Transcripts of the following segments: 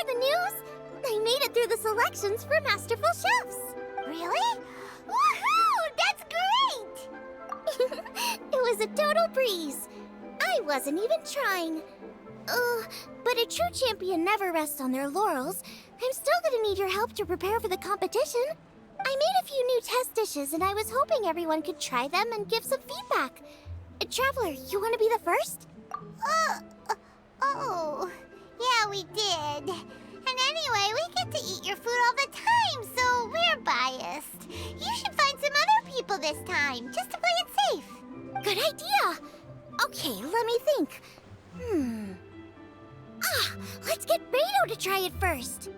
hear the news? I made it through the selections for Masterful Chefs. Really? Woohoo! That's great! It was a total breeze. I wasn't even trying. But a true champion never rests on their laurels. I'm still gonna need your help to prepare for the competition. I made a few new test dishes, and I was hoping everyone could try them and give some feedback. Traveler, you want to be the first? Oh, yeah, we did. And anyway, we get to eat your food all the time, so we're biased. You should find some other people this time, just to play it safe. Good idea. Okay, let me think. Let's get Beto to try it first.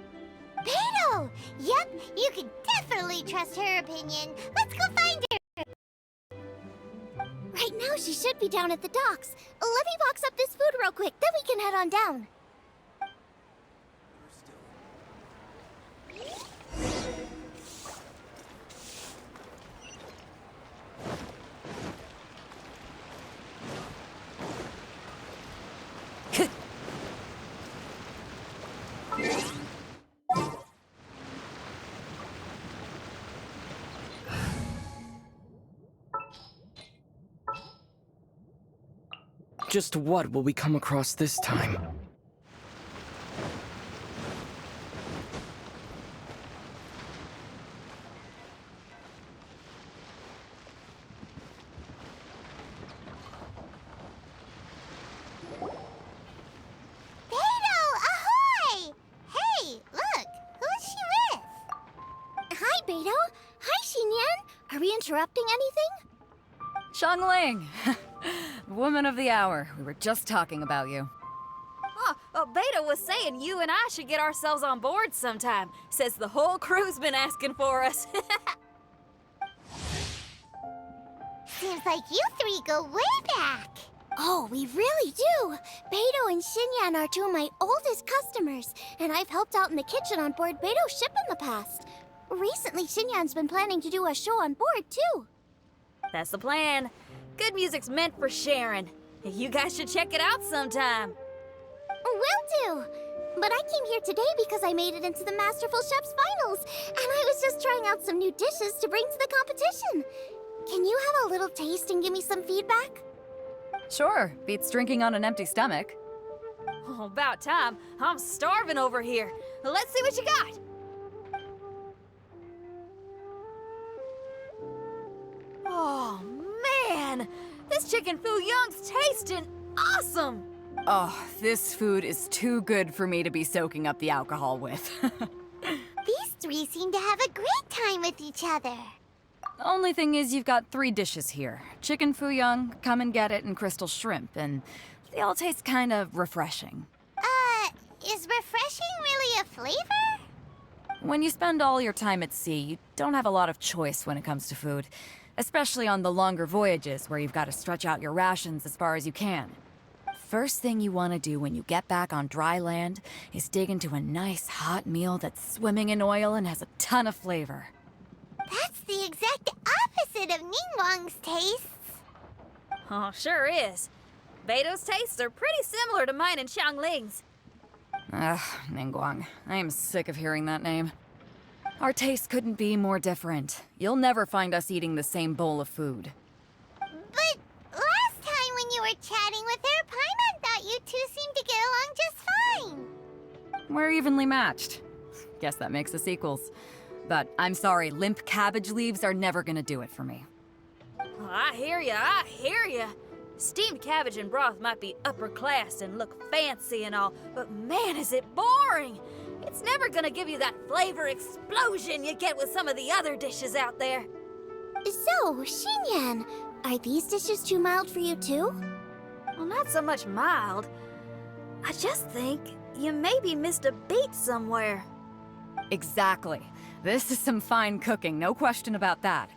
Beto! Yep, you can definitely trust her opinion. Let's go find her. Right now, she should be down at the docks. Let me box up this food real quick, then we can head on down. Just what will we come across this time? Are we interrupting anything? Xiangling! Woman of the hour. We were just talking about you. Beta was saying you and I should get ourselves on board sometime. Says the whole crew's been asking for us. Seems like you three go way back. Oh, we really do. Beto and Xinyan are two of my oldest customers, and I've helped out in the kitchen on board Beto's ship in the past. Recently, Xinyan's been planning to do a show on board, too. That's the plan. Good music's meant for sharing. You guys should check it out sometime. Will do. But I came here today because I made it into the Masterful Chef's finals, and I was just trying out some new dishes to bring to the competition. Can you have a little taste and give me some feedback? Sure, beats drinking on an empty stomach. Oh, about time. I'm starving over here. Let's see what you got. Oh, man! This chicken foo young's tasting awesome! Oh, this food is too good for me to be soaking up the alcohol with. These three seem to have a great time with each other. Only thing is you've got 3 dishes here. Chicken foo young, come and get it, and crystal shrimp, and they all taste kind of refreshing. Is refreshing really a flavor? When you spend all your time at sea, you don't have a lot of choice when it comes to food. Especially on the longer voyages where you've got to stretch out your rations as far as you can. First thing you want to do when you get back on dry land is dig into a nice hot meal that's swimming in oil and has a ton of flavor. That's the exact opposite of Ningguang's tastes. Oh, sure is. Beto's tastes are pretty similar to mine and Xiangling's. Ugh, Ningguang. I am sick of hearing that name. Our tastes couldn't be more different. You'll never find us eating the same bowl of food. But last time when you were chatting with her, Paimon thought you two seemed to get along just fine. We're evenly matched. Guess that makes us equals. But I'm sorry, limp cabbage leaves are never gonna do it for me. Oh, I hear ya. Steamed cabbage and broth might be upper class and look fancy and all, but man, is it boring! It's never gonna give you that flavor explosion you get with some of the other dishes out there. So, Xinyan, are these dishes too mild for you too? Well, not so much mild. I just think you maybe missed a beat somewhere. Exactly. This is some fine cooking, no question about that.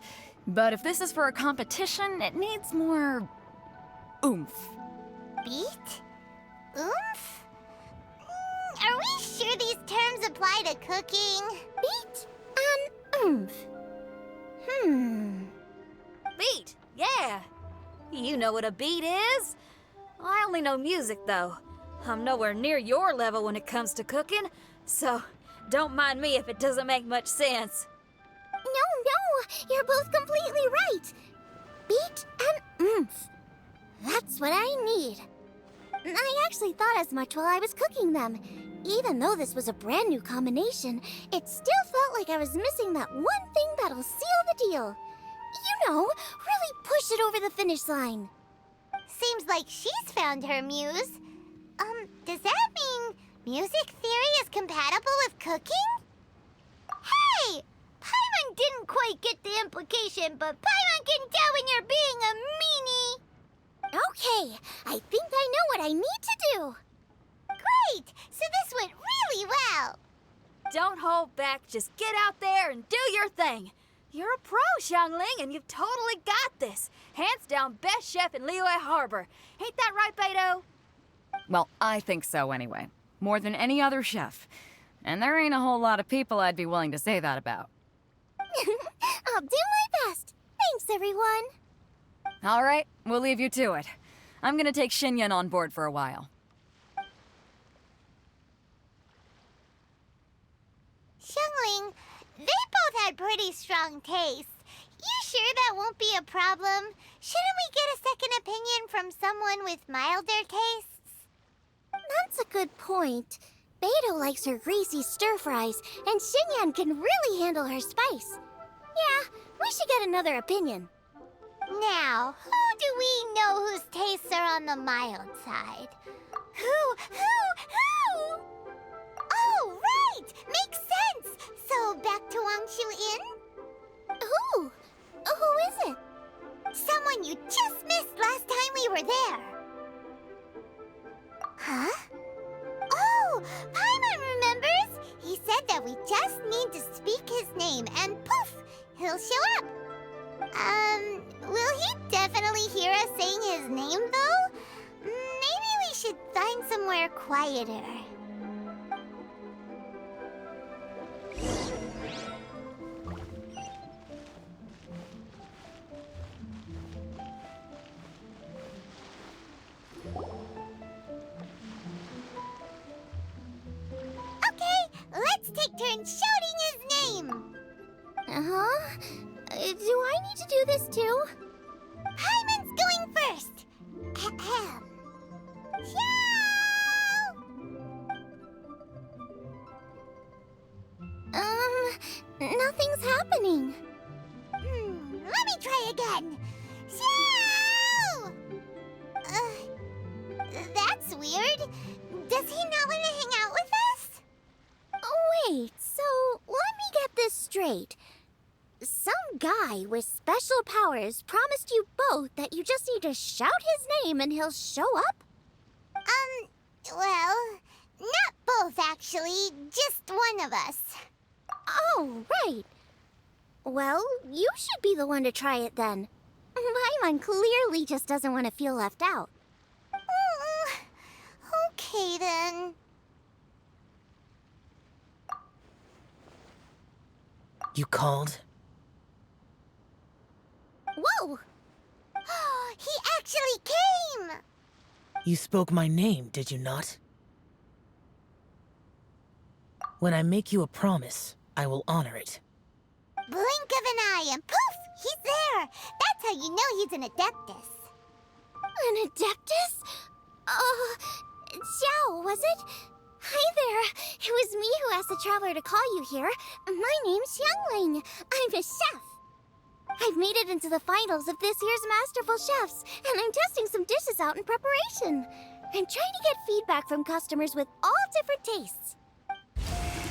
But if this is for a competition, it needs more oomph. Beat? Oomph? Are we sure these terms apply to cooking? Beat and oomph. Beat, yeah. You know what a beat is? I only know music, though. I'm nowhere near your level when it comes to cooking, so don't mind me if it doesn't make much sense. No, you're both completely right. Beat and oomph. That's what I need. I actually thought as much while I was cooking them. Even though this was a brand new combination, it still felt like I was missing that one thing that'll seal the deal. You know, really push it over the finish line. Seems like she's found her muse. Does that mean music theory is compatible with cooking? Hey! Paimon didn't quite get the implication, but Paimon can tell when you're being a meanie. Okay, I think I know what I need to do. Great! So this went really well. Don't hold back, just get out there and do your thing. You're a pro, Xiangling, and you've totally got this. Hands down, best chef in Liyue Harbor. Ain't that right, Beto? Well, I think so anyway. More than any other chef. And there ain't a whole lot of people I'd be willing to say that about. I'll do my best. Thanks, everyone. All right, we'll leave you to it. I'm gonna take Xinyan on board for a while. Xiangling, they both had pretty strong tastes. You sure that won't be a problem? Shouldn't we get a second opinion from someone with milder tastes? That's a good point. Beto likes her greasy stir-fries, and Xinyan can really handle her spice. Yeah, we should get another opinion. Now, who do we know whose tastes are on the mild side? Who? Oh, right! Makes sense! So, back to Wangshu Inn? Who? Who is it? Someone you just missed last time we were there. Huh? Oh, Paimon remembers! He said that we just need to speak his name and poof, he'll show up. Will he definitely hear us saying his name though? Maybe we should find somewhere quieter. Let's take turns shouting his name. Uh-huh. Do I need to do this too? Paimon's going first. Ahem. Shout! Nothing's happening. Let me try again. Shout! That's weird. Does he not want to hang out with us? Oh, wait, so let me get this straight. Some guy with special powers promised you both that you just need to shout his name and he'll show up? Well, not both actually, just one of us. Oh, right. Well, you should be the one to try it then. Paimon clearly just doesn't want to feel left out. Okay then. You called? Whoa! He actually came! You spoke my name, did you not? When I make you a promise, I will honor it. Blink of an eye and poof! He's there! That's how you know he's an Adeptus. An Adeptus? Xiao, was it? Hi there. It was me who asked the Traveler to call you here. My name's Xiangling. I'm a chef. I've made it into the finals of this year's Masterful Chefs, and I'm testing some dishes out in preparation. I'm trying to get feedback from customers with all different tastes.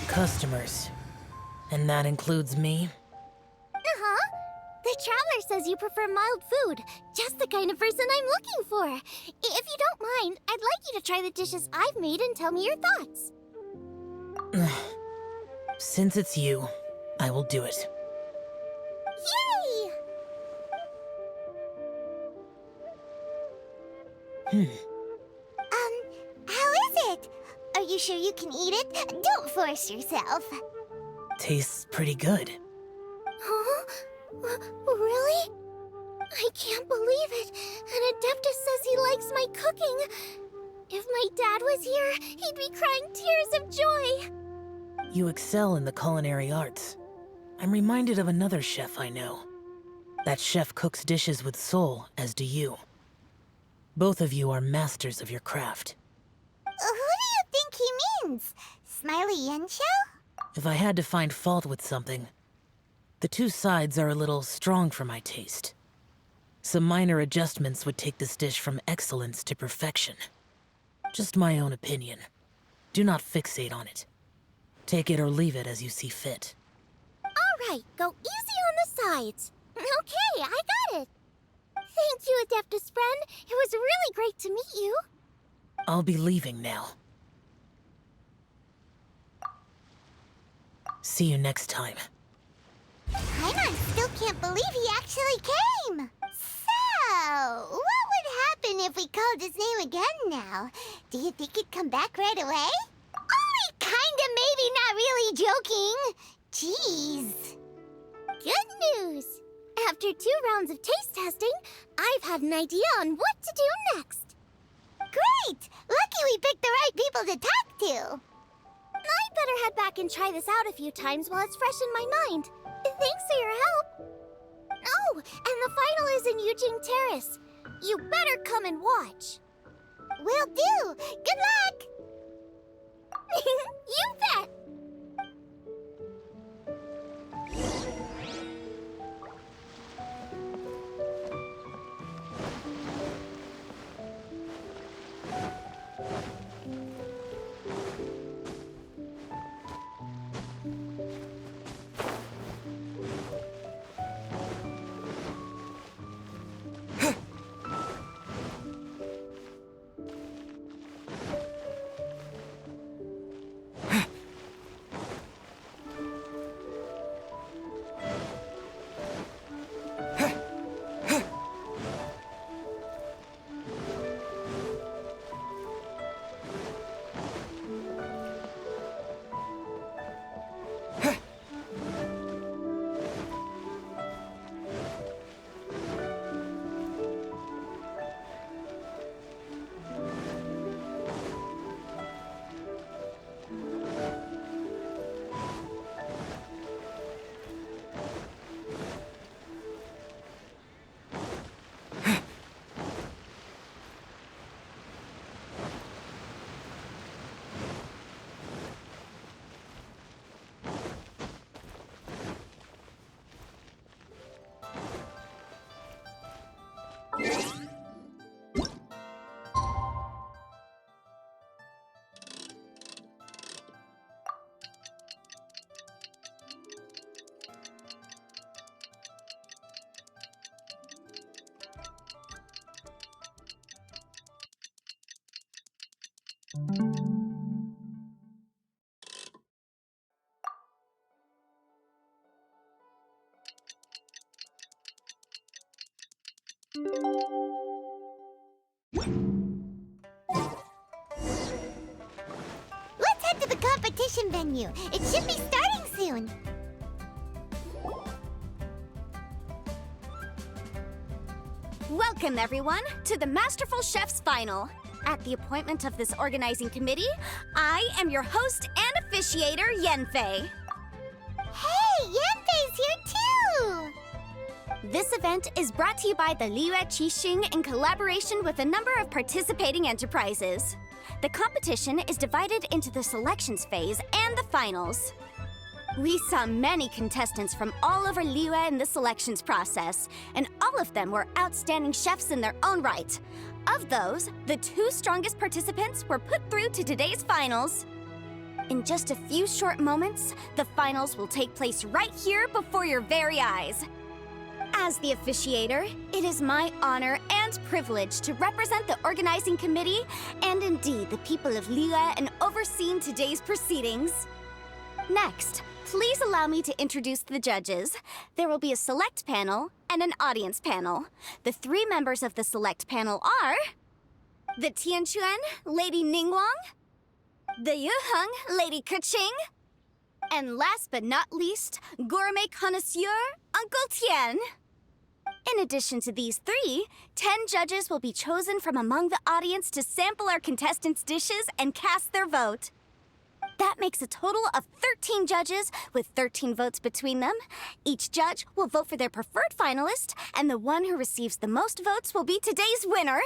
Customers. And that includes me? Uh-huh. The Traveler says you prefer mild food, just the kind of person I'm looking for. If you don't mind, I'd like you to try the dishes I've made and tell me your thoughts. Since it's you, I will do it. Yay! How is it? Are you sure you can eat it? Don't force yourself. Tastes pretty good. Huh? Really? I can't believe it. An Adeptus says he likes my cooking. If my dad was here, he'd be crying tears of joy. You excel in the culinary arts. I'm reminded of another chef I know. That chef cooks dishes with soul, as do you. Both of you are masters of your craft. Who do you think he means? Smiley Yenshou? If I had to find fault with something, the two sides are a little strong for my taste. Some minor adjustments would take this dish from excellence to perfection. Just my own opinion. Do not fixate on it. Take it or leave it as you see fit. All right, go easy on the sides. Okay, I got it. Thank you, Adeptus friend. It was really great to meet you. I'll be leaving now. See you next time. Paimon still can't believe he actually came. So, what would happen if we called his name again now? Do you think he'd come back right away? Only kinda, maybe, not really joking. Jeez. Good news! After 2 rounds of taste testing, I've had an idea on what to do next. Great! Lucky we picked the right people to talk to. I'd better head back and try this out a few times while it's fresh in my mind. Thanks for your help. Oh, and the final is in Yujing Terrace. You better come and watch. Will do. Good luck! You bet! Let's head to the competition venue. It should be starting soon. Welcome, everyone, to the Masterful Chef's Final. At the appointment of this organizing committee, I am your host and officiator, Yenfei. Hey, Yanfei's here too! This event is brought to you by the Liyue Qixing in collaboration with a number of participating enterprises. The competition is divided into the selections phase and the finals. We saw many contestants from all over Liyue in the selections process, and all of them were outstanding chefs in their own right. Of those, the 2 strongest participants were put through to today's finals. In just a few short moments, the finals will take place right here before your very eyes. As the officiator, it is my honor and privilege to represent the organizing committee and indeed the people of Liyue in overseeing today's proceedings. Next, please allow me to introduce the judges. There will be a select panel and an audience panel. The 3 members of the select panel are the Tianquan, Lady Ningguang, the Yuheng, Lady Keqing, and last but not least, gourmet connoisseur, Uncle Tian. In addition to these 3, 10 judges will be chosen from among the audience to sample our contestants' dishes and cast their vote. That makes a total of 13 judges, with 13 votes between them. Each judge will vote for their preferred finalist, and the one who receives the most votes will be today's winner.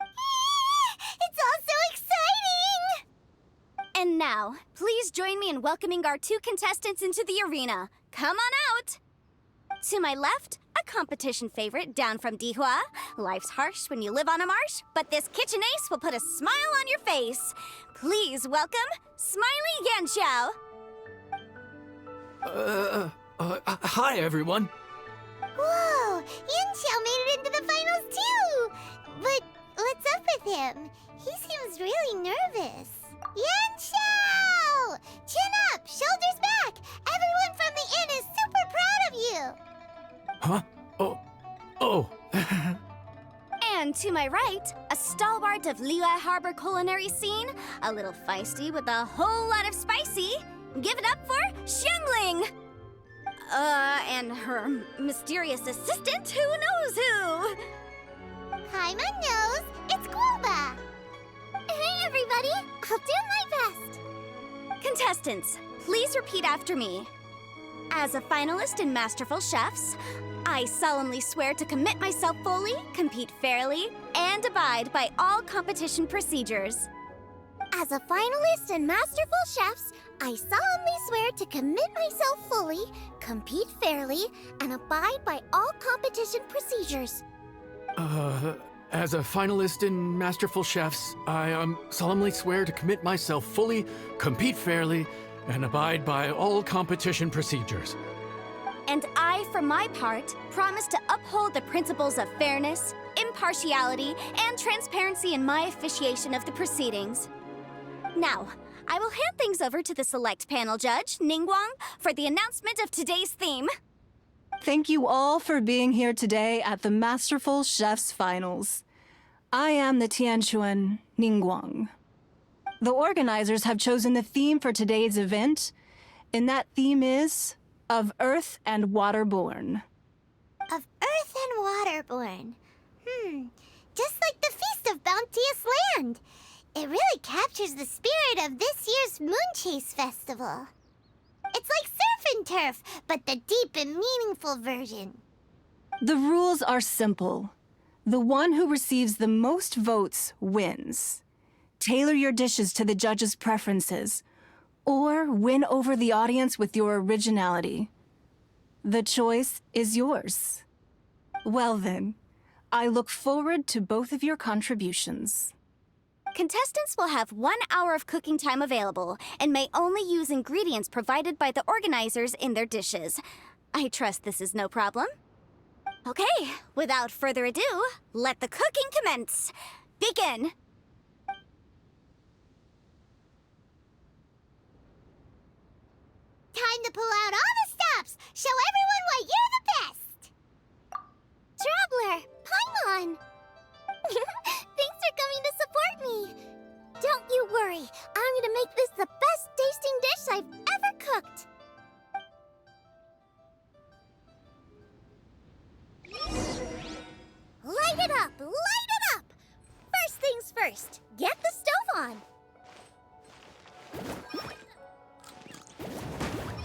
It's all so exciting! And now, please join me in welcoming our 2 contestants into the arena. Come on out! To my left, a competition favorite down from Dihua. Life's harsh when you live on a marsh, but this kitchen ace will put a smile on your face. Please welcome Smiley Yanxiao. Hi, everyone. Whoa! Yanxiao made it into the finals too! But what's up with him? He seems really nervous. Yanxiao! Chin up! Shoulders back! Everyone from the inn is super proud of you! Huh? Oh. And to my right, a stalwart of Liyue Harbor culinary scene, a little feisty with a whole lot of spicy. Give it up for Xiangling! And her mysterious assistant, who knows who? Hi, my nose! It's Guoba! Hey, everybody! I'll do my best! Contestants, please repeat after me. As a finalist in Masterful Chefs, I solemnly swear to commit myself fully, compete fairly, and abide by all competition procedures. As a finalist in Masterful Chefs, I solemnly swear to commit myself fully, compete fairly, and abide by all competition procedures. As a finalist in Masterful Chefs, I solemnly swear to commit myself fully, compete fairly, and abide by all competition procedures. And I, for my part, promise to uphold the principles of fairness, impartiality, and transparency in my officiation of the proceedings. Now, I will hand things over to the select panel judge, Ningguang, for the announcement of today's theme. Thank you all for being here today at the Masterful Chefs Finals. I am the Tianquan Ningguang. The organizers have chosen the theme for today's event, and that theme is of Earth and Waterborn. Of Earth and Waterborn. Just like the Feast of Bounteous Land. It really captures the spirit of this year's Moonchase festival. It's like surf and turf, but the deep and meaningful version. The rules are simple. The one who receives the most votes wins. Tailor your dishes to the judges' preferences, or win over the audience with your originality. The choice is yours. Well then, I look forward to both of your contributions. Contestants will have 1 hour of cooking time available and may only use ingredients provided by the organizers in their dishes. I trust this is no problem. Okay, without further ado, let the cooking commence. Begin! Time to pull out all the stops! Show everyone why you're the best! Traveler, Paimon! Thanks for coming to support me! Don't you worry, I'm gonna make this the best tasting dish I've ever cooked! Light it up! Light it up! First things first, get the stove on!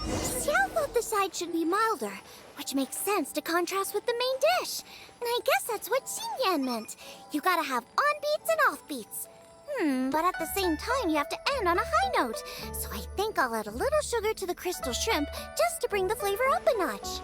Xiao thought the side should be milder, which makes sense to contrast with the main dish. And I guess that's what Xinyan meant. You gotta have on-beats and off-beats. But at the same time, you have to end on a high note. So I think I'll add a little sugar to the crystal shrimp just to bring the flavor up a notch.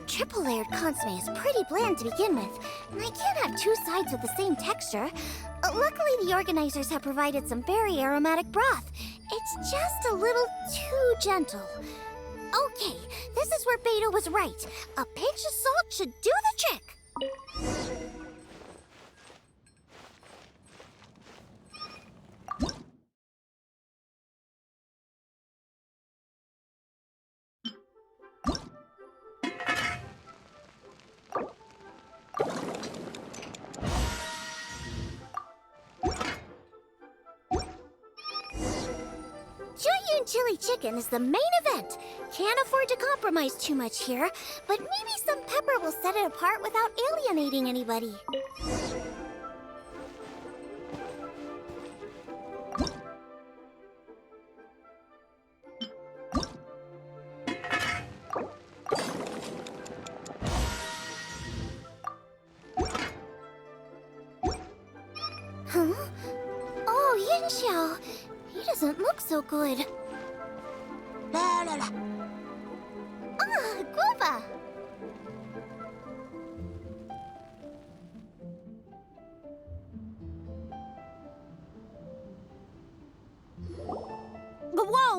Triple-layered consomme is pretty bland to begin with, and I can't have 2 sides with the same texture. Luckily, the organizers have provided some very aromatic broth. It's just a little too gentle. Okay, this is where Beto was right. A pinch of salt should do the trick. chicken is the main event. Can't afford to compromise too much here, but maybe some pepper will set it apart without alienating anybody. Huh? Oh, Yanxiao. He doesn't look so good. Ah, Guava!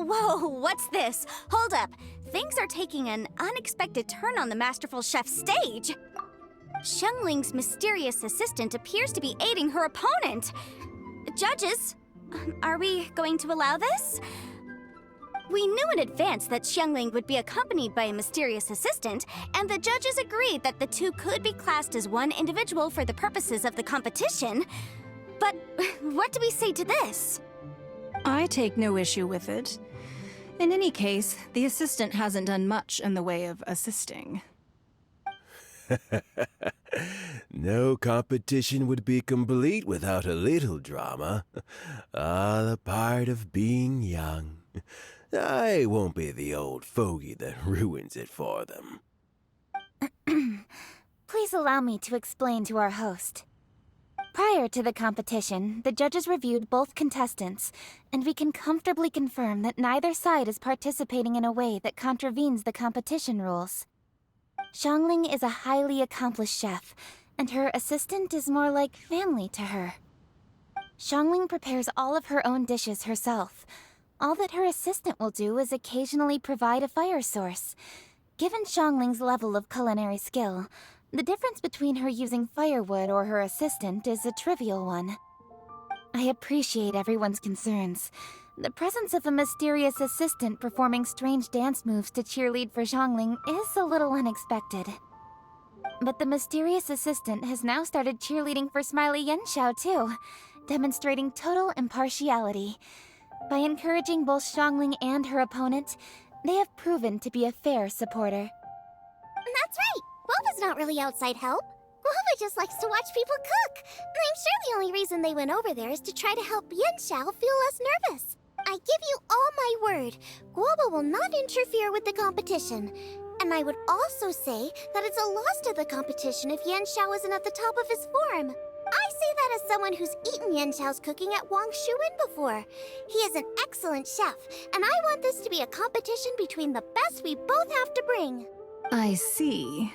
Whoa, what's this? Hold up. Things are taking an unexpected turn on the Masterful Chef stage. Xiangling's mysterious assistant appears to be aiding her opponent. Judges, are we going to allow this? We knew in advance that Xiangling would be accompanied by a mysterious assistant, and the judges agreed that the two could be classed as one individual for the purposes of the competition. But what do we say to this? I take no issue with it. In any case, the assistant hasn't done much in the way of assisting. No competition would be complete without a little drama. All a part of being young. I won't be the old fogey that ruins it for them. Please allow me to explain to our host. Prior to the competition, the judges reviewed both contestants, and we can comfortably confirm that neither side is participating in a way that contravenes the competition rules. Xiangling is a highly accomplished chef, and her assistant is more like family to her. Xiangling prepares all of her own dishes herself. All that her assistant will do is occasionally provide a fire source. Given Xiangling's level of culinary skill, the difference between her using firewood or her assistant is a trivial one. I appreciate everyone's concerns. The presence of a mysterious assistant performing strange dance moves to cheerlead for Xiangling is a little unexpected. But the mysterious assistant has now started cheerleading for Smiley Yanxiao too, demonstrating total impartiality. By encouraging both Xiangling and her opponent, they have proven to be a fair supporter. That's right! Guava's not really outside help. Guava just likes to watch people cook. I'm sure the only reason they went over there is to try to help Yanxiao feel less nervous. I give you all my word, Guava will not interfere with the competition. And I would also say that it's a loss to the competition if Yanxiao isn't at the top of his form. I say that as someone who's eaten Yanxiao's cooking at Wang Shuin before. He is an excellent chef, and I want this to be a competition between the best we both have to bring. I see.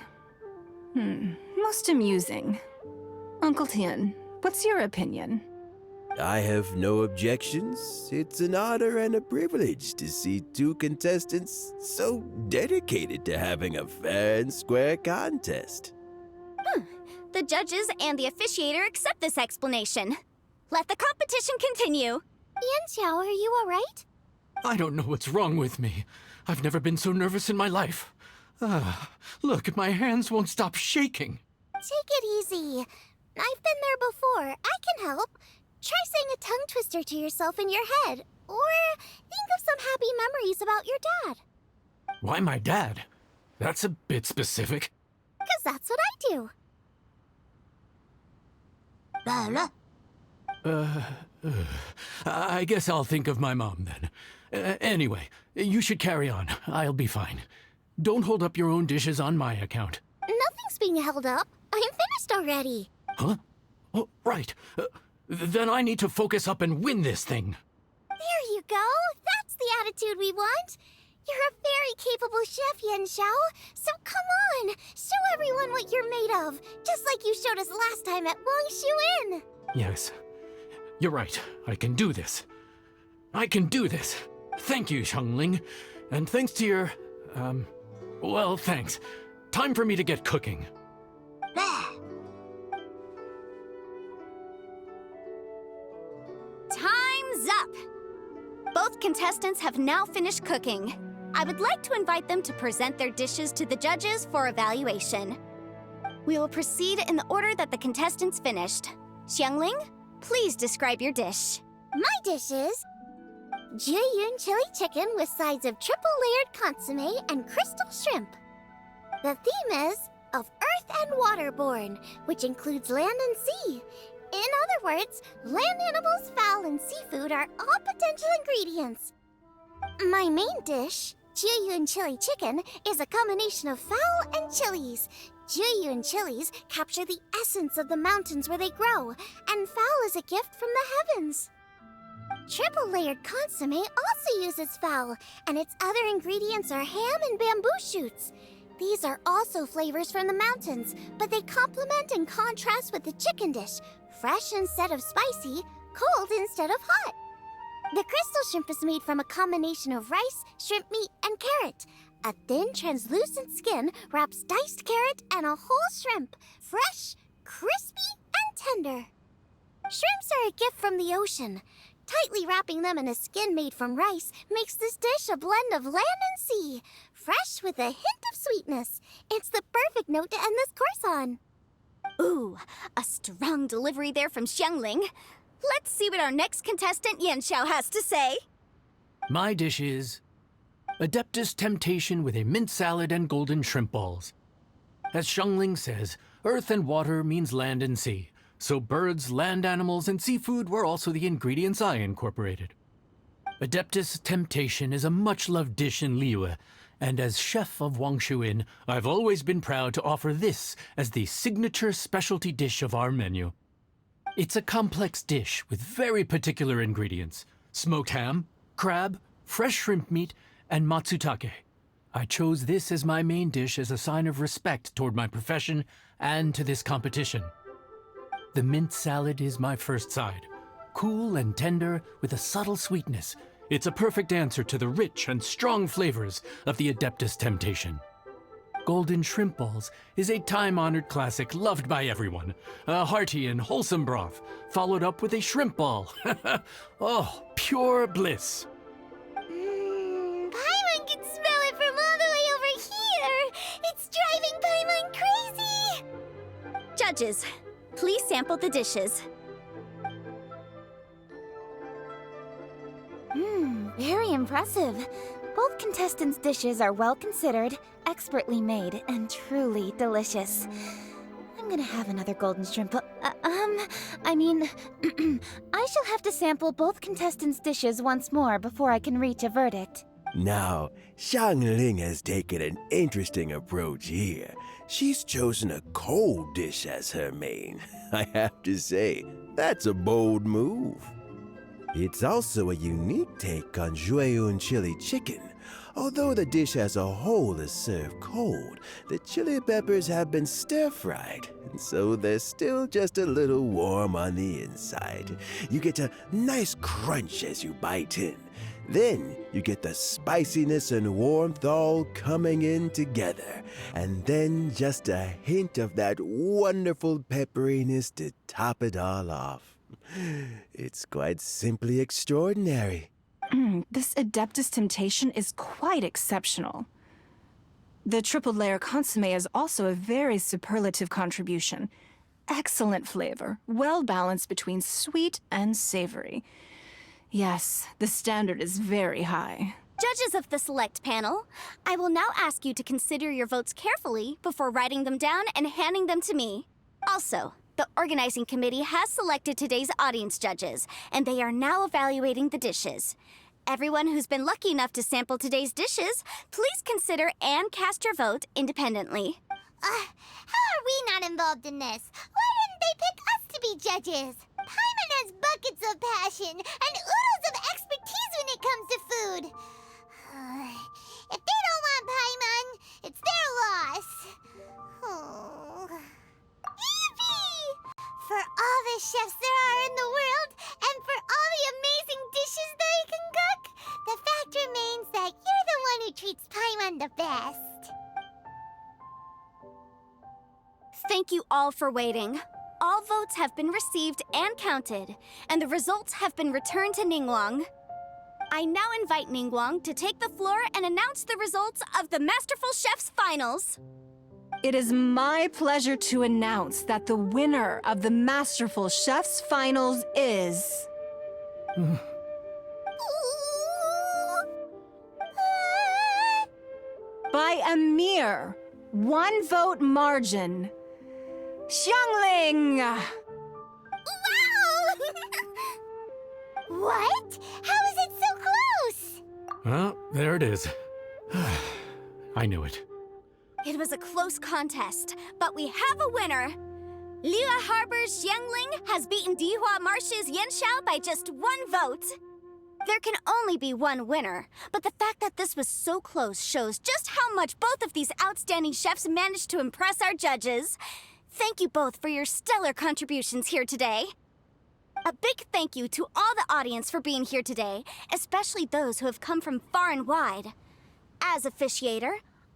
Most amusing. Uncle Tian, what's your opinion? I have no objections. It's an honor and a privilege to see two contestants so dedicated to having a fair and square contest. The judges and the officiator accept this explanation. Let the competition continue. Yanxiao, are you alright? I don't know what's wrong with me. I've never been so nervous in my life. Look, my hands won't stop shaking. Take it easy. I've been there before. I can help. Try saying a tongue twister to yourself in your head. Or think of some happy memories about your dad. Why my dad? That's a bit specific. 'Cause that's what I do. I guess I'll think of my mom then. Anyway, you should carry on. I'll be fine. Don't hold up your own dishes on my account. Nothing's being held up. I'm finished already. Huh? Oh, right. Then I need to focus up and win this thing. There you go. That's the attitude we want. You're a very capable chef, Yanxiao. So come on, show everyone what you're made of, just like you showed us last time at Wang Shuin. Yes, you're right. I can do this. I can do this. Thank you, Xiangling. And thanks to your, well, thanks. Time for me to get cooking. Time's up! Both contestants have now finished cooking. I would like to invite them to present their dishes to the judges for evaluation. We will proceed in the order that the contestants finished. Xiangling, please describe your dish. My dish is Juyun chili chicken with sides of triple-layered consomme and crystal shrimp. The theme is of earth and waterborne, which includes land and sea. In other words, land animals, fowl, and seafood are all potential ingredients. My main dish, Juyun chili chicken, is a combination of fowl and chilies. Juyun chilies capture the essence of the mountains where they grow, and fowl is a gift from the heavens. Triple-layered consomme also uses fowl, and its other ingredients are ham and bamboo shoots. These are also flavors from the mountains, but they complement and contrast with the chicken dish, fresh instead of spicy, cold instead of hot. The crystal shrimp is made from a combination of rice, shrimp meat, and carrot. A thin, translucent skin wraps diced carrot and a whole shrimp, fresh, crispy, and tender. Shrimps are a gift from the ocean. Tightly wrapping them in a skin made from rice makes this dish a blend of land and sea, fresh with a hint of sweetness. It's the perfect note to end this course on. Ooh, a strong delivery there from Xiangling. Let's see what our next contestant Yanxiao has to say. My dish is Adeptus Temptation with a mint salad and golden shrimp balls. As Xiangling says, earth and water means land and sea. So birds, land animals, and seafood were also the ingredients I incorporated. Adeptus Temptation is a much-loved dish in Liyue, and as chef of Wangshuin, I've always been proud to offer this as the signature specialty dish of our menu. It's a complex dish with very particular ingredients: smoked ham, crab, fresh shrimp meat, and matsutake. I chose this as my main dish as a sign of respect toward my profession and to this competition. The mint salad is my first side. Cool and tender with a subtle sweetness, it's a perfect answer to the rich and strong flavors of the Adeptus Temptation. Golden shrimp balls is a time-honored classic loved by everyone. A hearty and wholesome broth, followed up with a shrimp ball. Oh, pure bliss. Paimon can smell it from all the way over here! It's driving Paimon crazy! Judges, please sample the dishes. Very impressive. Both contestants' dishes are well considered, expertly made, and truly delicious. I'm gonna have another golden shrimp. I shall have to sample both contestants' dishes once more before I can reach a verdict. Now, Xiangling has taken an interesting approach here. She's chosen a cold dish as her main. I have to say, that's a bold move. It's also a unique take on Juyun chili chicken. Although the dish as a whole is served cold, the chili peppers have been stir-fried, and so they're still just a little warm on the inside. You get a nice crunch as you bite in. Then you get the spiciness and warmth all coming in together, and then just a hint of that wonderful pepperiness to top it all off. It's quite simply extraordinary. This Adeptus Temptation is quite exceptional. The triple layer consomme is also a very superlative contribution. Excellent flavor, well balanced between sweet and savory. Yes, the standard is very high. Judges of the select panel, I will now ask you to consider your votes carefully before writing them down and handing them to me. Also, the organizing committee has selected today's audience judges, and they are now evaluating the dishes. Everyone who's been lucky enough to sample today's dishes, please consider and cast your vote independently. How are we not involved in this? Why didn't they pick us to be judges? Paimon has buckets of passion and oodles of expertise when it comes to food. If they don't want Paimon, it's their loss. Oh. Yippee! For all the chefs there are in the world, and for all the amazing dishes they can cook, the fact remains that you're the one who treats Paimon the best. Thank you all for waiting. All votes have been received and counted, and the results have been returned to Ningguang. I now invite Ningguang to take the floor and announce the results of the Masterful Chef's Finals. It is my pleasure to announce that the winner of the Masterful Chef's Finals is... Ooh. by a mere 1 vote margin. Xiangling! Wow! What? How is it so close? Well, there it is. I knew it. It was a close contest, but we have a winner. Liyue Harbor's Xiangling has beaten Dihua Marsh's Yanxiao by just 1 vote. There can only be one winner, but the fact that this was so close shows just how much both of these outstanding chefs managed to impress our judges. Thank you both for your stellar contributions here today. A big thank you to all the audience for being here today, especially those who have come from far and wide. As officiator,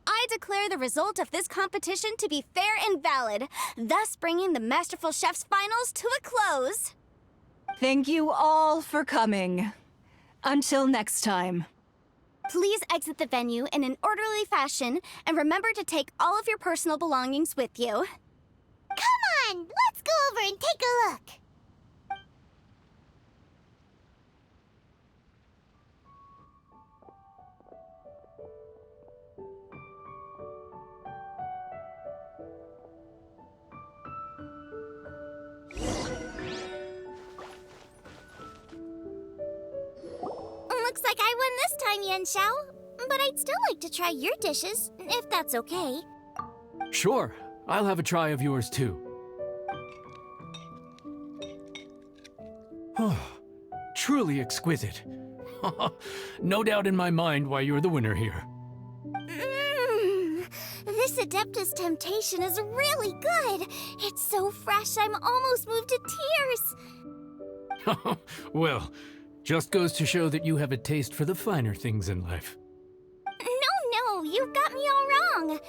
I declare the result of this competition to be fair and valid, thus bringing the Masterful Chefs Finals to a close. Thank you all for coming. Until next time. Please exit the venue in an orderly fashion, and remember to take all of your personal belongings with you. Come on, let's go over and take a look. Looks like I won this time, Yanxiao. But I'd still like to try your dishes, if that's okay. Sure, I'll have a try of yours too. Truly exquisite. No doubt in my mind why you're the winner here. This Adeptus Temptation is really good. It's so fresh, I'm almost moved to tears. Well, just goes to show that you have a taste for the finer things in life. No, you've got me all wrong.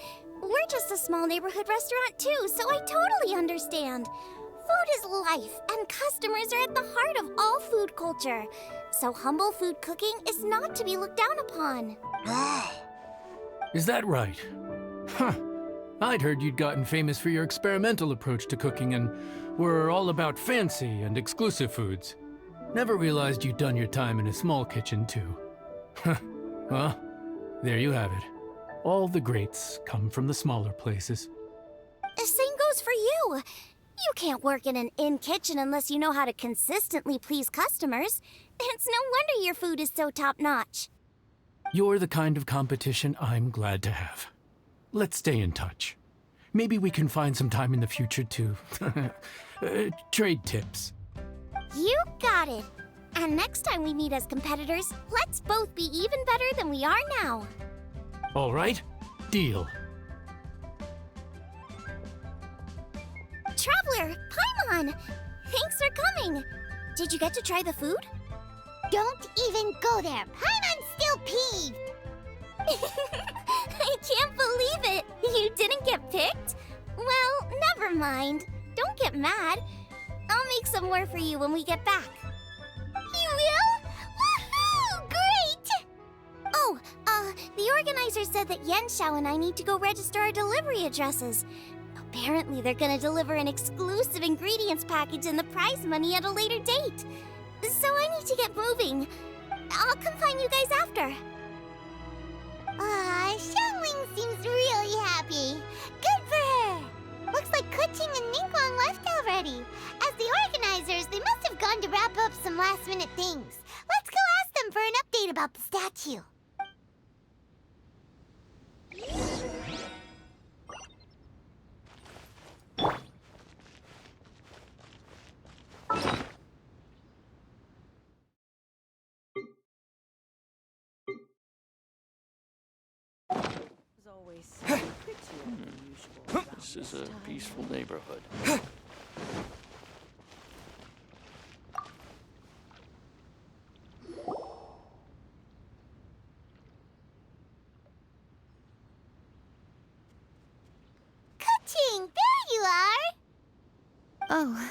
We're just a small neighborhood restaurant too, so I totally understand. Food is life, and customers are at the heart of all food culture. So humble food cooking is not to be looked down upon. Is that right? Huh. I'd heard you'd gotten famous for your experimental approach to cooking and were all about fancy and exclusive foods. Never realized you'd done your time in a small kitchen, too. Well, there you have it. All the greats come from the smaller places. The same goes for you. You can't work in an inn kitchen unless you know how to consistently please customers. It's no wonder your food is so top-notch. You're the kind of competition I'm glad to have. Let's stay in touch. Maybe we can find some time in the future to trade tips. You got it. And next time we meet as competitors, let's both be even better than we are now. All right, deal. Traveler, Paimon! Thanks for coming. Did you get to try the food? Don't even go there. Paimon's still peeved. I can't believe it. You didn't get picked? Well, never mind. Don't get mad. I'll make some more for you when we get back. You will? Woohoo! Great! Oh, the organizer said that Yanxiao and I need to go register our delivery addresses. Apparently, they're gonna deliver an exclusive ingredients package and the prize money at a later date. So I need to get moving. I'll come find you guys after. Xiangling seems really happy. Good for her. Looks like Kuching and Ningguang left already. As the organizers, they must have gone to wrap up some last-minute things. Let's go ask them for an update about the statue. This is a peaceful neighborhood. Kuching, there you are! Oh,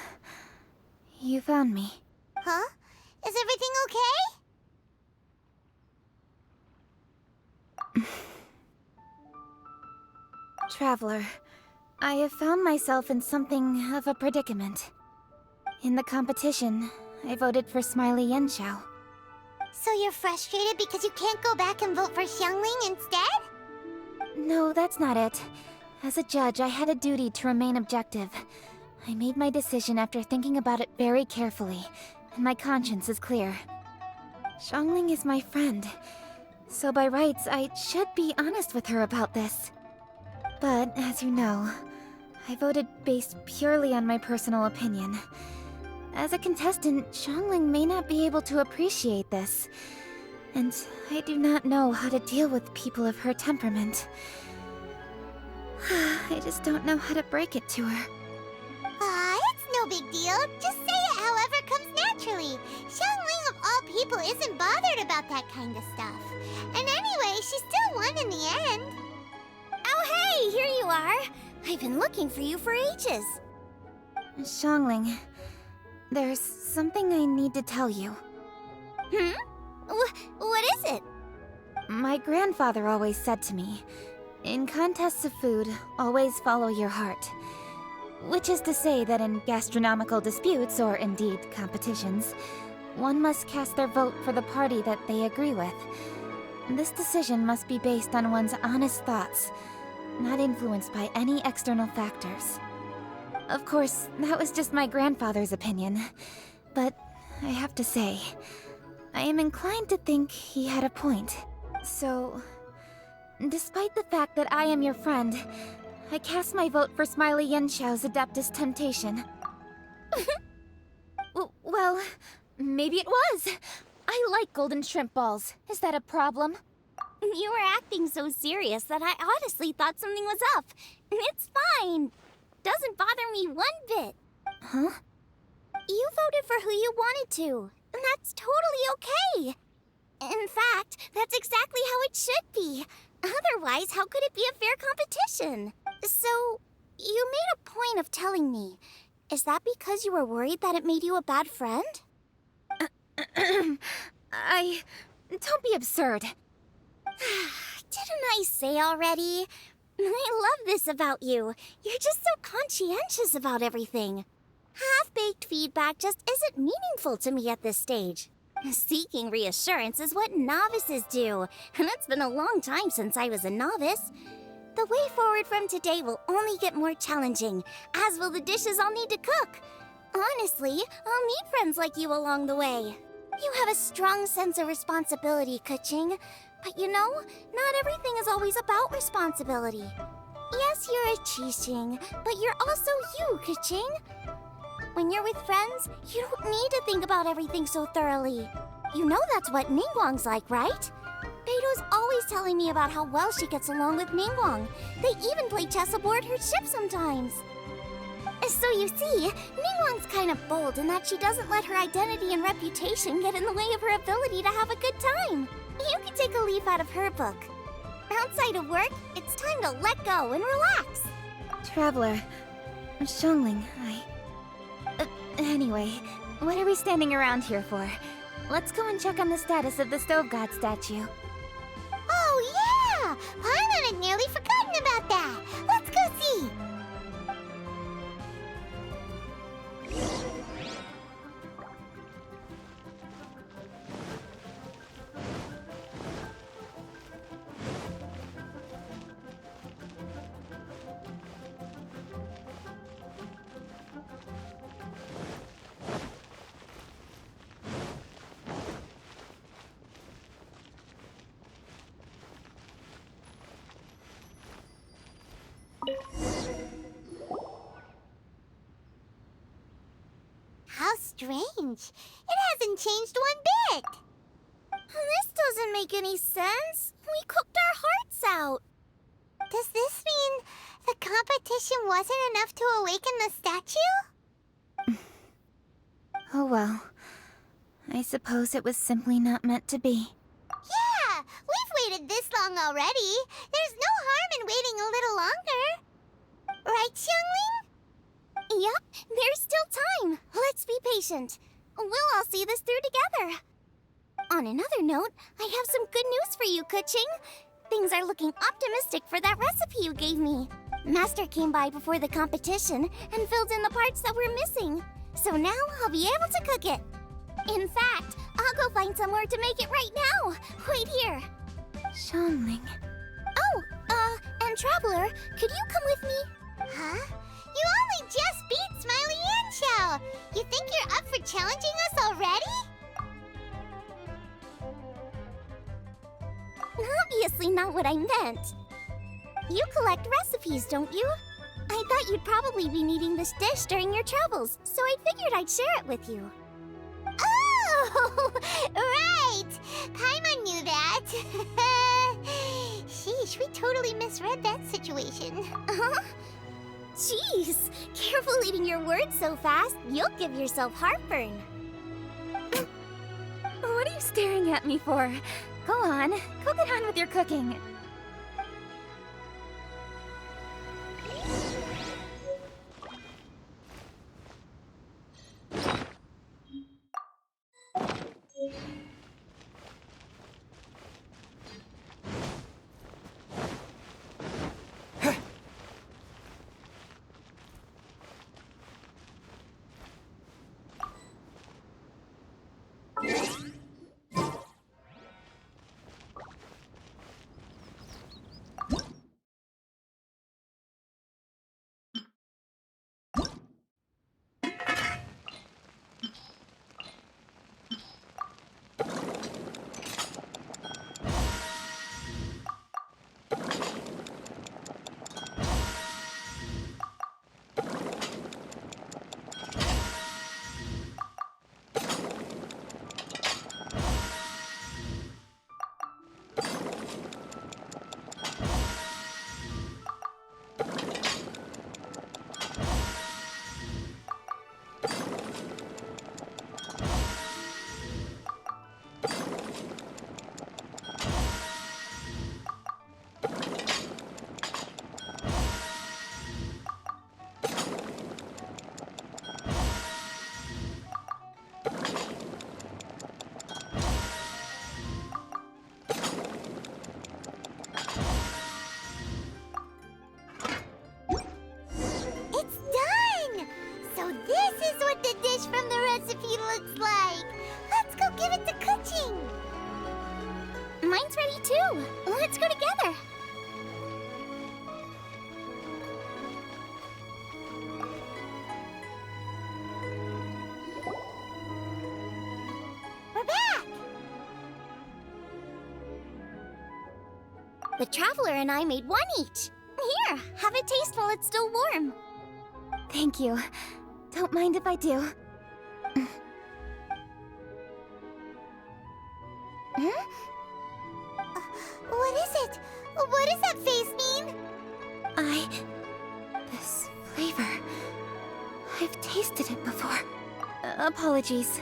you found me. Huh? Is everything okay? Traveler, I have found myself in something of a predicament. In the competition, I voted for Smiley Yanxiao. So you're frustrated because you can't go back and vote for Xiangling instead? No, that's not it. As a judge, I had a duty to remain objective. I made my decision after thinking about it very carefully, and my conscience is clear. Xiangling is my friend, so by rights, I should be honest with her about this. But, as you know, I voted based purely on my personal opinion. As a contestant, Xiangling may not be able to appreciate this, and I do not know how to deal with people of her temperament. I just don't know how to break it to her. It's no big deal. Just say it however comes naturally. Xiangling of all people isn't bothered about that kind of stuff. And anyway, she still won in the end. Oh, hey, here you are. I've been looking for you for ages. Xiangling, there's something I need to tell you. What is it? My grandfather always said to me, in contests of food, always follow your heart. Which is to say that in gastronomical disputes, or indeed competitions, one must cast their vote for the party that they agree with. This decision must be based on one's honest thoughts, not influenced by any external factors. Of course, that was just my grandfather's opinion, but I have to say, I am inclined to think he had a point. So, despite the fact that I am your friend, I cast my vote for Smiley Yenshou's Adeptus Temptation. Well, maybe it was. I like golden shrimp balls. Is that a problem? You were acting so serious that I honestly thought something was up. It's fine. Doesn't bother me one bit. Huh? You voted for who you wanted to, and that's totally okay. In fact, that's exactly how it should be. Otherwise, how could it be a fair competition? So, you made a point of telling me. Is that because you were worried that it made you a bad friend? Don't be absurd. Didn't I say already? I love this about you. You're just so conscientious about everything. Half-baked feedback just isn't meaningful to me at this stage. Seeking reassurance is what novices do, and it's been a long time since I was a novice. The way forward from today will only get more challenging, as will the dishes I'll need to cook. Honestly, I'll need friends like you along the way. You have a strong sense of responsibility, Kuching. But you know, not everything is always about responsibility. Yes, you're a Qixing, but you're also you, Kuching. When you're with friends, you don't need to think about everything so thoroughly. You know that's what Ningguang's like, right? Beto's always telling me about how well she gets along with Ningguang. They even play chess aboard her ship sometimes. So you see, Ningguang's kind of bold in that she doesn't let her identity and reputation get in the way of her ability to have a good time. You can take a leaf out of her book. Outside of work, it's time to let go and relax. Traveler, Xiangling, Anyway, what are we standing around here for? Let's go and check on the status of the Stove God statue. Oh, yeah! Paimon had nearly forgotten about that. Let's go see. How strange. It hasn't changed one bit. This doesn't make any sense. We cooked our hearts out. Does this mean the competition wasn't enough to awaken the statue? Oh well. I suppose it was simply not meant to be. Yeah, we've waited this long already. There's no harm in waiting a little longer. Right, Xiangling? Yep, there's still time. Let's be patient. We'll all see this through together. On another note, I have some good news for you, Kuching. Things are looking optimistic for that recipe you gave me. Master came by before the competition and filled in the parts that were missing. So now I'll be able to cook it. In fact, I'll go find somewhere to make it right now. Wait here. Xiangling. Oh, And Traveler, could you come with me? Huh? You only just beat Smiley and Chow! You think you're up for challenging us already? Obviously not what I meant. You collect recipes, don't you? I thought you'd probably be needing this dish during your travels, so I figured I'd share it with you. Oh, right! Paimon knew that. Sheesh, we totally misread that situation. Huh? Jeez, careful eating your words so fast, you'll give yourself heartburn. What are you staring at me for? Go on, go get on with your cooking. It's done! So this is what the dish from the recipe looks like. Let's go give it to Kuching. Mine's ready too. Let's go together. We're back! The Traveler and I made one each. Here, have a taste while it's still warm. Thank you. Don't mind if I do. What is it? What does that face mean? This flavor... I've tasted it before. Apologies.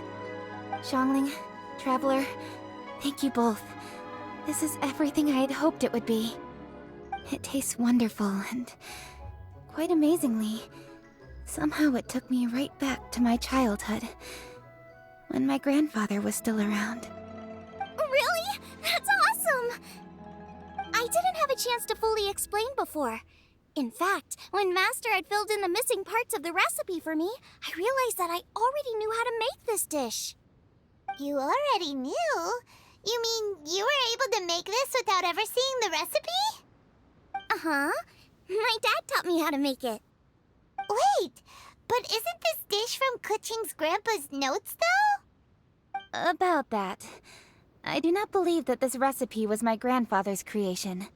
Xiangling, Traveler, thank you both. This is everything I had hoped it would be. It tastes wonderful and... quite amazingly, somehow it took me right back to my childhood, when my grandfather was still around. Really? That's awesome! I didn't have a chance to fully explain before. In fact, when Master had filled in the missing parts of the recipe for me, I realized that I already knew how to make this dish. You already knew? You mean you were able to make this without ever seeing the recipe? Uh-huh. My dad taught me how to make it. Wait, but isn't this dish from Kuching's grandpa's notes, though? About that. I do not believe that this recipe was my grandfather's creation.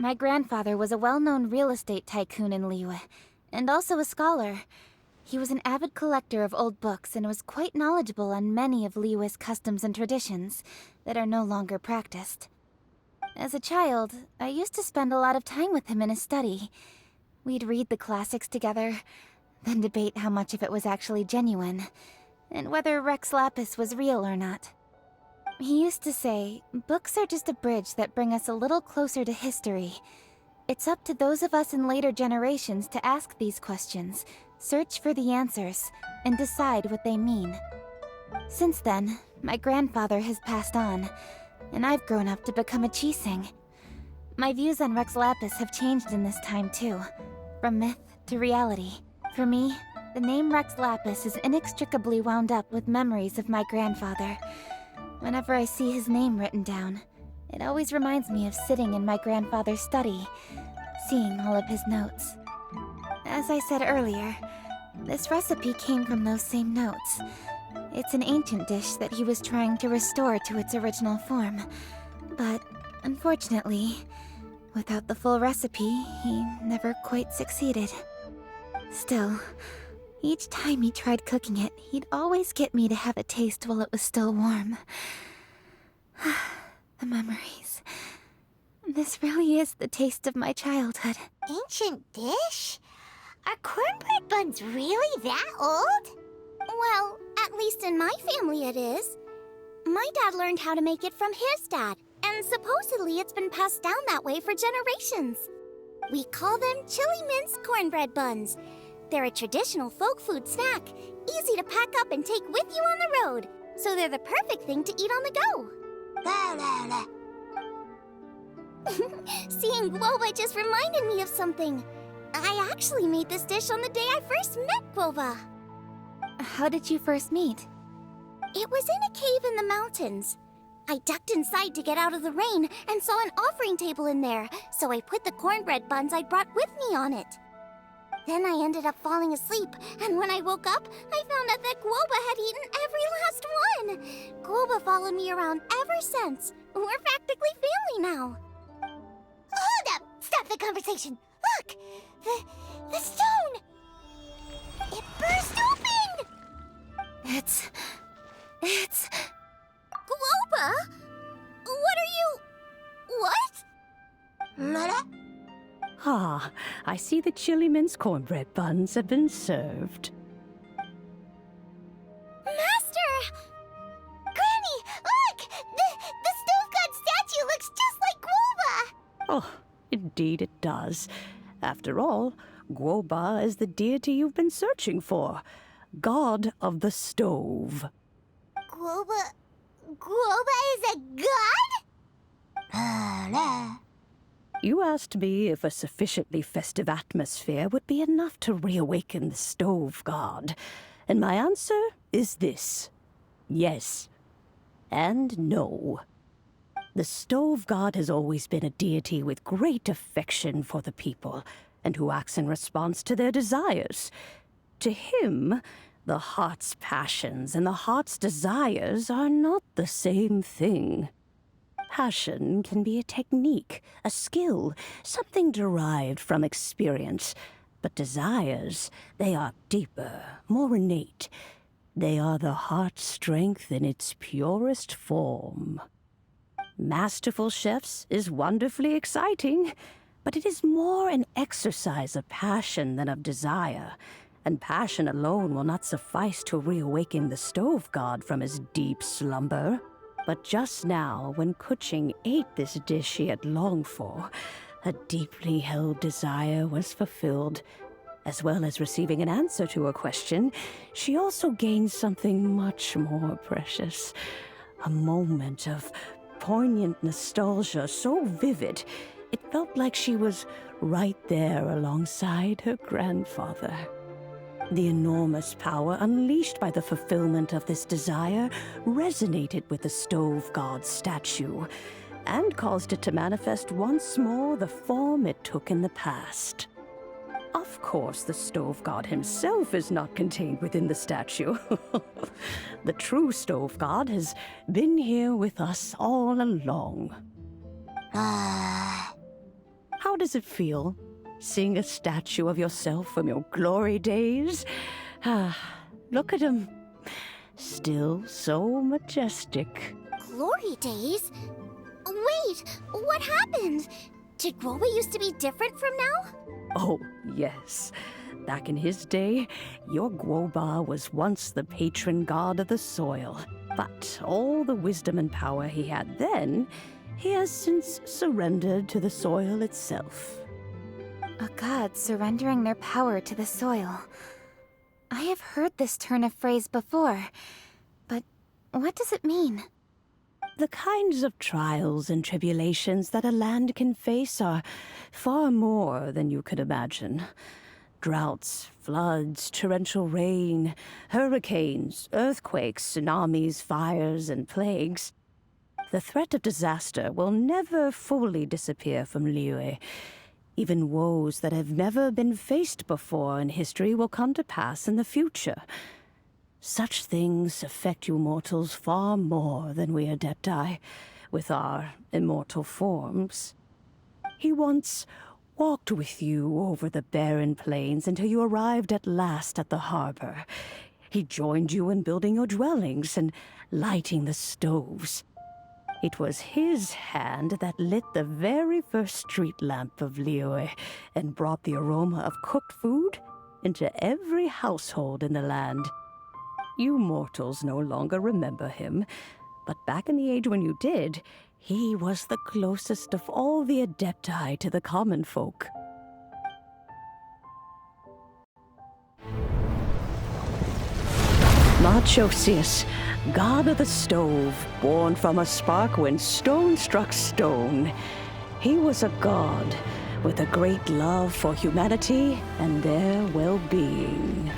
My grandfather was a well-known real estate tycoon in Liyue, and also a scholar. He was an avid collector of old books and was quite knowledgeable on many of Liyue's customs and traditions that are no longer practiced. As a child, I used to spend a lot of time with him in his study. We'd read the classics together, then debate how much of it was actually genuine, and whether Rex Lapis was real or not. He used to say, books are just a bridge that bring us a little closer to history. It's up to those of us in later generations to ask these questions, search for the answers, and decide what they mean. Since then, my grandfather has passed on, and I've grown up to become a Chising. My views on Rex Lapis have changed in this time too, from myth to reality. For me, the name Rex Lapis is inextricably wound up with memories of my grandfather. Whenever I see his name written down, It always reminds me of sitting in my grandfather's study, seeing all of his notes. As I said earlier, this recipe came from those same notes. It's an ancient dish that he was trying to restore to its original form. But, unfortunately, without the full recipe, he never quite succeeded. Still, each time he tried cooking it, he'd always get me to have a taste while it was still warm. The memories. This really is the taste of my childhood. Ancient dish? Are cornbread buns really that old? Well, at least in my family it is. My dad learned how to make it from his dad, and supposedly it's been passed down that way for generations. We call them chili mince cornbread buns. They're a traditional folk food snack, easy to pack up and take with you on the road. So they're the perfect thing to eat on the go. La la la. Seeing Guoba just reminded me of something. I actually made this dish on the day I first met Guoba. How did you first meet? It was in a cave in the mountains. I ducked inside to get out of the rain and saw an offering table in there, so I put the cornbread buns I brought with me on it. Then I ended up falling asleep, and when I woke up, I found out that Guoba had eaten every last one. Guoba followed me around ever since. We're practically family now. Hold up! Stop the conversation! Look! The stone! It burst open! It's... Guoba? What are you... What? Mother? Ah, I see the chili mince cornbread buns have been served. Master! Granny, look! The stove god statue looks just like Guoba! Oh, indeed it does. After all, Guoba is the deity you've been searching for. God of the stove. Guoba is a god? You asked me if a sufficiently festive atmosphere would be enough to reawaken the stove god. And my answer is this. Yes. And no. The stove god has always been a deity with great affection for the people, and who acts in response to their desires. To him, the heart's passions and the heart's desires are not the same thing. Passion can be a technique, a skill, something derived from experience. But desires, they are deeper, more innate. They are the heart's strength in its purest form. Masterful chefs is wonderfully exciting, but it is more an exercise of passion than of desire. And passion alone will not suffice to reawaken the stove god from his deep slumber. But just now, when Kuching ate this dish she had longed for, a deeply held desire was fulfilled. As well as receiving an answer to a question, she also gained something much more precious. A moment of poignant nostalgia so vivid, it felt like she was right there alongside her grandfather. The enormous power unleashed by the fulfillment of this desire resonated with the stove god's statue, and caused it to manifest once more the form it took in the past. Of course, the stove god himself is not contained within the statue. The true stove god has been here with us all along. How does it feel? Seeing a statue of yourself from your glory days? Look at him. Still so majestic. Glory days? Wait, what happened? Did Guoba used to be different from now? Oh, yes. Back in his day, your Guoba was once the patron god of the soil. But all the wisdom and power he had then, he has since surrendered to the soil itself. A god surrendering their power to the soil. I have heard this turn of phrase before, but what does it mean? The kinds of trials and tribulations that a land can face are far more than you could imagine. Droughts, floods, torrential rain, hurricanes, earthquakes, tsunamis, fires, and plagues. The threat of disaster will never fully disappear from Liyue. Even woes that have never been faced before in history will come to pass in the future. Such things affect you mortals far more than we Adepti, with our immortal forms. He once walked with you over the barren plains until you arrived at last at the harbor. He joined you in building your dwellings and lighting the stoves. It was his hand that lit the very first street lamp of Liyue and brought the aroma of cooked food into every household in the land. You mortals no longer remember him, but back in the age when you did, he was the closest of all the Adepti to the common folk. Moonchase, god of the stove, born from a spark when stone struck stone. He was a god with a great love for humanity and their well-being.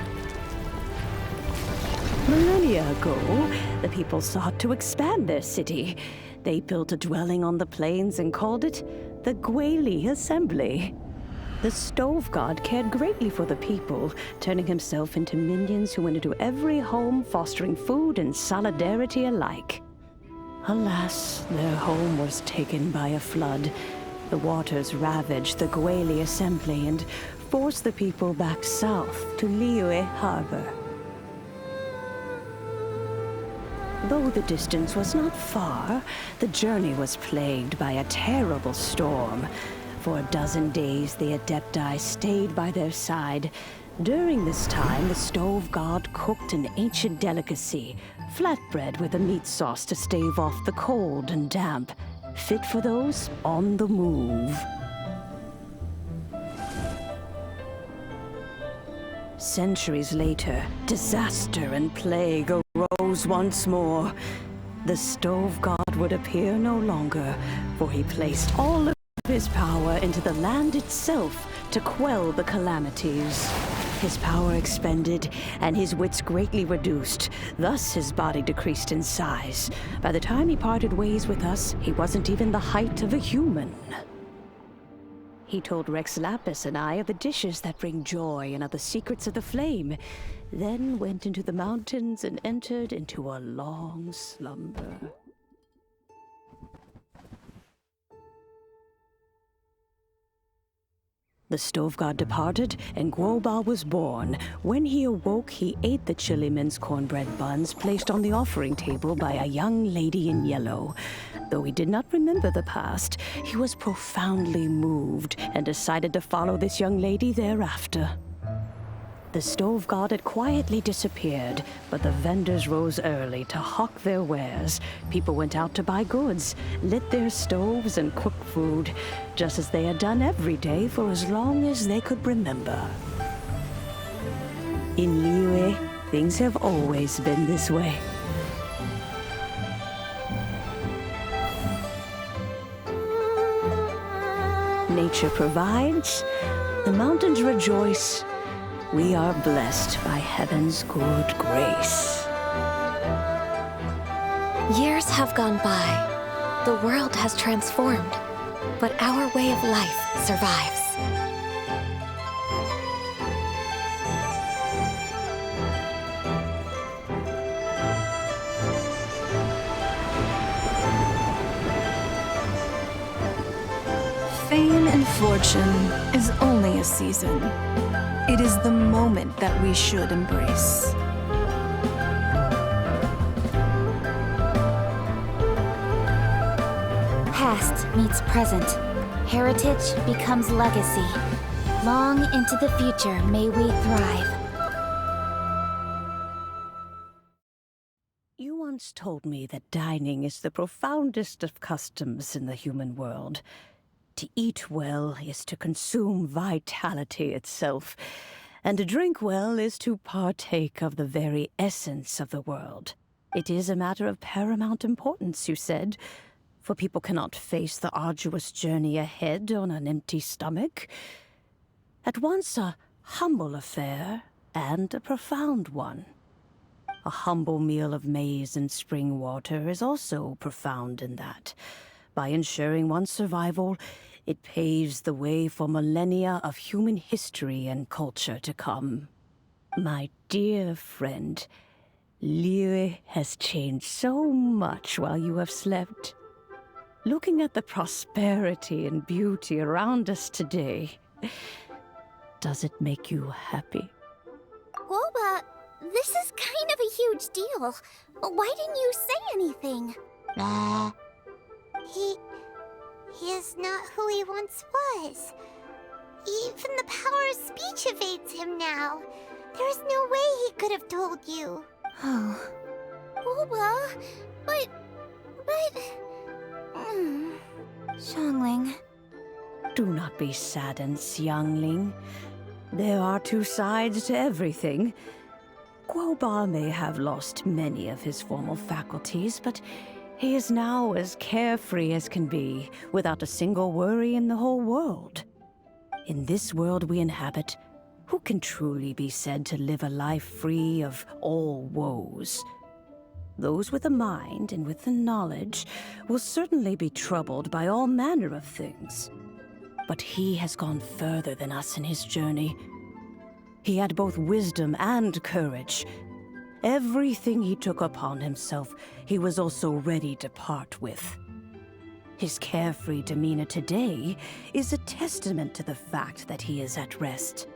Millennia ago, the people sought to expand their city. They built a dwelling on the plains and called it the Gweli Assembly. The stove god cared greatly for the people, turning himself into minions who went into every home, fostering food and solidarity alike. Alas, their home was taken by a flood. The waters ravaged the Gweli Assembly and forced the people back south to Liyue Harbor. Though the distance was not far, the journey was plagued by a terrible storm. For a dozen days, the Adepti stayed by their side. During this time, the stove god cooked an ancient delicacy, flatbread with a meat sauce to stave off the cold and damp, fit for those on the move. Centuries later, disaster and plague arose once more. The stove god would appear no longer, for he placed all of his power into the land itself to quell the calamities. His power expended, and his wits greatly reduced. Thus his body decreased in size. By the time he parted ways with us, he wasn't even the height of a human. He told Rex Lapis and I of the dishes that bring joy and of the secrets of the flame, then went into the mountains and entered into a long slumber. The stove god departed, and Guoba was born. When he awoke, he ate the chillyman's cornbread buns placed on the offering table by a young lady in yellow. Though he did not remember the past, he was profoundly moved and decided to follow this young lady thereafter. The stove god had quietly disappeared, but the vendors rose early to hawk their wares. People went out to buy goods, lit their stoves, and cooked food, just as they had done every day for as long as they could remember. In Liyue, things have always been this way. Nature provides, the mountains rejoice. We are blessed by heaven's good grace. Years have gone by. The world has transformed, but our way of life survives. Fame and fortune is only a season. It is the moment that we should embrace. Past meets present. Heritage becomes legacy. Long into the future may we thrive. You once told me that dining is the profoundest of customs in the human world. To eat well is to consume vitality itself, and to drink well is to partake of the very essence of the world. It is a matter of paramount importance, you said, for people cannot face the arduous journey ahead on an empty stomach. At once a humble affair and a profound one. A humble meal of maize and spring water is also profound in that. By ensuring one's survival, it paves the way for millennia of human history and culture to come. My dear friend, Liyue has changed so much while you have slept. Looking at the prosperity and beauty around us today, does it make you happy? Guoba, this is kind of a huge deal. Why didn't you say anything? He is not who he once was. Even the power of speech evades him now. There is no way he could have told you. Oh. Guoba, but... Xiangling. Do not be saddened, Xiangling. There are two sides to everything. Guoba may have lost many of his formal faculties, but he is now as carefree as can be, without a single worry in the whole world. In this world we inhabit, who can truly be said to live a life free of all woes? Those with a mind and with the knowledge will certainly be troubled by all manner of things. But he has gone further than us in his journey. He had both wisdom and courage. Everything he took upon himself, he was also ready to part with. His carefree demeanor today is a testament to the fact that he is at rest.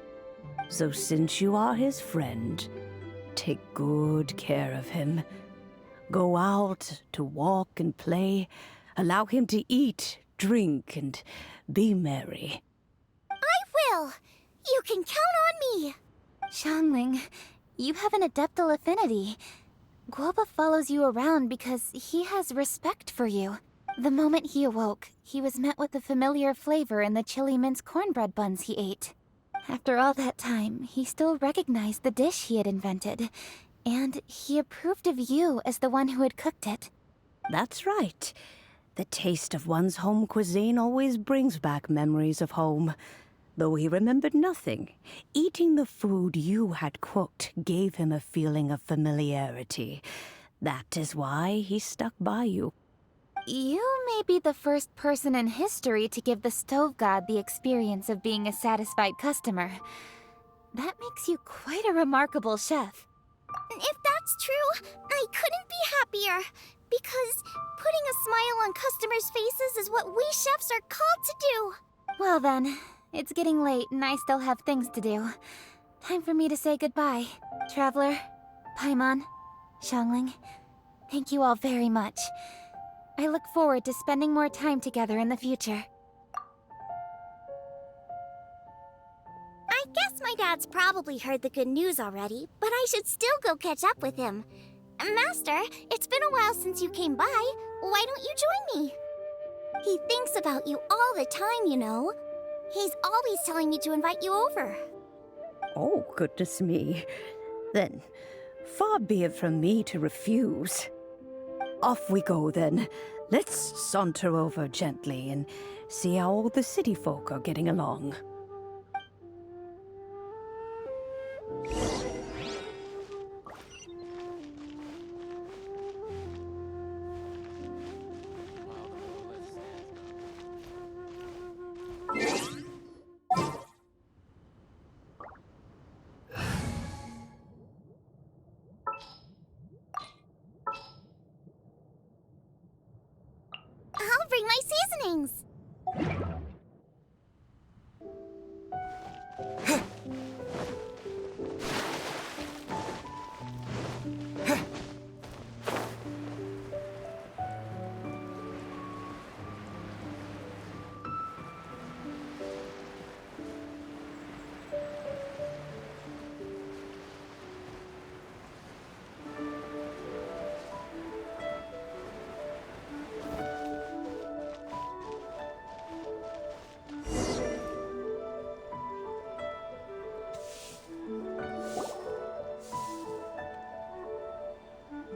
So since you are his friend, take good care of him. Go out to walk and play. Allow him to eat, drink, and be merry. I will! You can count on me! Xiangling, you have an adeptal affinity. Guoba follows you around because he has respect for you. The moment he awoke, he was met with the familiar flavor in the chili mince cornbread buns he ate. After all that time, he still recognized the dish he had invented, and he approved of you as the one who had cooked it. That's right. The taste of one's home cuisine always brings back memories of home. Though he remembered nothing, eating the food you had cooked gave him a feeling of familiarity. That is why he stuck by you. You may be the first person in history to give the stove god the experience of being a satisfied customer. That makes you quite a remarkable chef. If that's true, I couldn't be happier. Because putting a smile on customers' faces is what we chefs are called to do. Well then, it's getting late and I still have things to do. Time for me to say goodbye. Traveler, Paimon, Xiangling, thank you all very much. I look forward to spending more time together in the future. I guess my dad's probably heard the good news already, but I should still go catch up with him. Master, it's been a while since you came by. Why don't you join me? He thinks about you all the time, you know. He's always telling me to invite you over. Oh, goodness me. Then, far be it from me to refuse. Off we go, then. Let's saunter over gently and see how all the city folk are getting along. I'll bring my seasonings.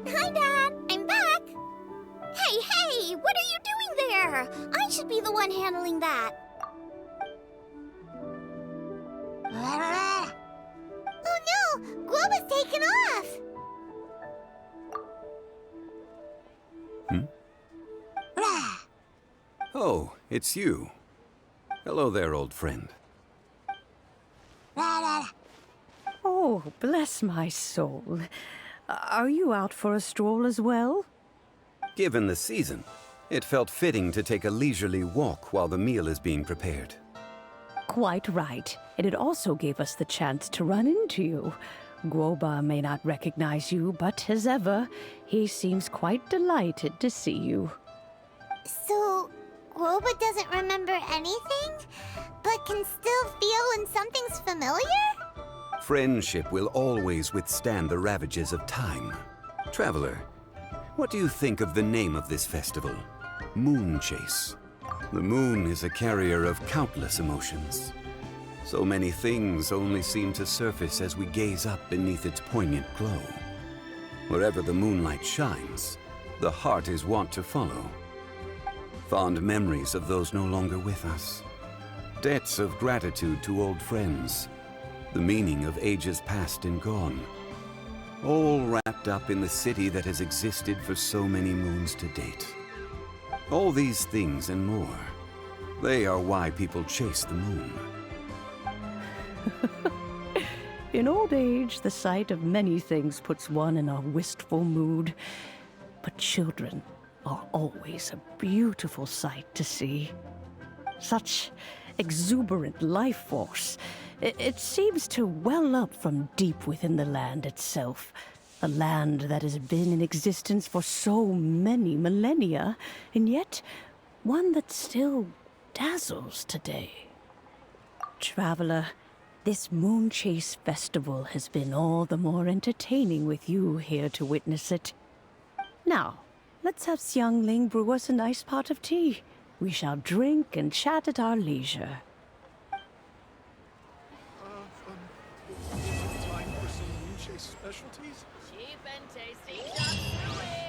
Hi, Dad. I'm back. Hey, what are you doing there? I should be the one handling that. Oh no! Guoba's taken off! Oh, it's you. Hello there, old friend. Oh, bless my soul. Are you out for a stroll as well? Given the season, it felt fitting to take a leisurely walk while the meal is being prepared. Quite right. And it also gave us the chance to run into you. Guoba may not recognize you, but as ever, he seems quite delighted to see you. So, Guoba doesn't remember anything, but can still feel when something's familiar? Friendship will always withstand the ravages of time. Traveler, what do you think of the name of this festival? Moonchase. The moon is a carrier of countless emotions. So many things only seem to surface as we gaze up beneath its poignant glow. Wherever the moonlight shines, the heart is wont to follow. Fond memories of those no longer with us. Debts of gratitude to old friends. The meaning of ages past and gone. All wrapped up in the city that has existed for so many moons to date. All these things and more, they are why people chase the moon. In old age, the sight of many things puts one in a wistful mood. But children are always a beautiful sight to see. Such exuberant life force. It seems to well up from deep within the land itself. A land that has been in existence for so many millennia, and yet one that still dazzles today. Traveler, this Moonchase festival has been all the more entertaining with you here to witness it. Now, let's have Xiangling brew us a nice pot of tea. We shall drink and chat at our leisure. Time for some Moonchase specialties? Cheap and tasty, just do it!